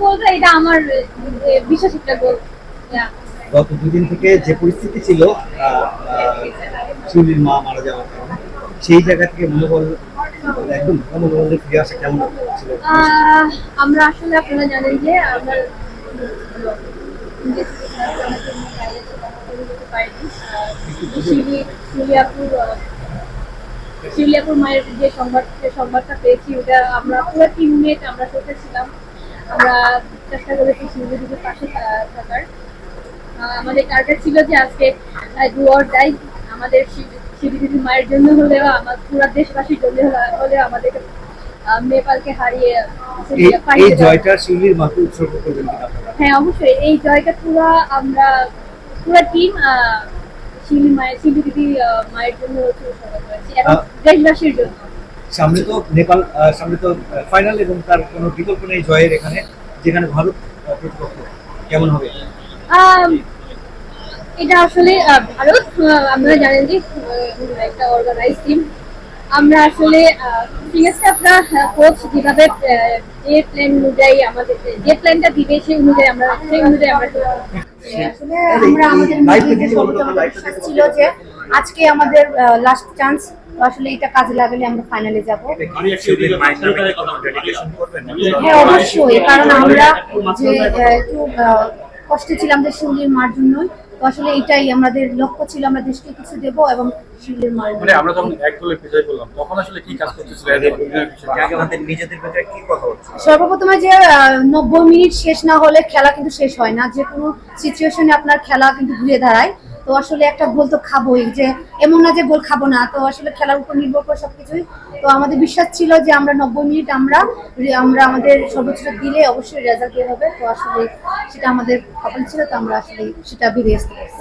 বলতে এটা আমার বিশ্বাস একটা গোল। গত দুদিন থেকে যে পরিস্থিতি ছিল শিউলির মা মারা যাওয়ার কারণে, সেই জায়গা থেকে মনোবল একদম মনোবলে ফিরে আসা কেমন ছিল? আমরা আসলে আপনারা জানেন যে আমরা শিউলিয়াপুর মায়ের যে সংবাদটা পেয়েছি ওটা আমরা পুরো টিমমেট আমরা ছিলাম। আমরা চেষ্টা করেছি শিউলি দিদির পাশে থাকার। আমাদের টার্গেট ছিল যে আজকে ডু অর ডাই, আমাদের শিউলি দিদির মায়ের জন্য হলেও আমার পুরো দেশবাসীর জন্য হলেও আমাদেরকে নেপালকে হারিয়ে এই জয়টা শিউলির মাকে উৎসর্গ করবেন কিনা? হ্যাঁ, অবশ্যই এই জয়টা আমরা পুরো টিম শিউলি দিদি মায়ের জন্য উৎসর্গ করেছি এবং দেশবাসীর জন্য। সামনে তো নেপাল, সামনে তো ফাইনাল এবং তার কোনো বিকল্প নেই জয়ের এখানে, যেখানে ভারত প্রতিপক্ষ। কেমন হবে এটা? আসলে ভারত আপনারা জানেন যে একটা অর্গানাইজ টিম। আমরা আসলে স্টাফরা কোচ যেভাবে যে প্ল্যান অনুযায়ী আমাদের যে প্ল্যানটা দিবে সেই অনুযায়ী আমরা আসলে আমরা আমাদের বিশ্বাস ছিল যে আজকে আমাদের লাস্ট চান্স, আসলে এটা কাজে লাগালে আমরা ফাইনালে যাব। হ্যাঁ, অবশ্যই, কারণ আমরা যে একটু কষ্টে ছিলাম যে শিউলির মার জন্যই, তো আসলে এটাই আমাদের লক্ষ্য ছিল, আমরা দেশকে কিছু দেব এবং শিউলির মার। মানে আমরা যখন এক গোলে বিজয় করলাম তখন আসলে কি কাজ করতেছিলেন? নিজেদের ভেতরে কি কথা হচ্ছে? সর্বপ্রথমে যে 90 মিনিট শেষ না হলে খেলা কিন্তু শেষ হয় না, যে কোনো সিচুয়েশনে আপনার খেলা কিন্তু ঘুরে দাঁড়ায়। তো আসলে একটা গোল তো খাবোই, যে এমন না যে গোল খাবো না, তো আসলে খেলার উপর নির্ভর করে সবকিছুই। তো আমাদের বিশ্বাস ছিল যে আমরা 90 মিনিট আমরা আমাদের সর্বোচ্চটা দিলে অবশ্যই রেজাল্ট বের হবে। তো আসলে সেটা আমাদের কপাল ছিল, তো আমরা আসলে সেটা বেরিয়ে আসতে পারছি।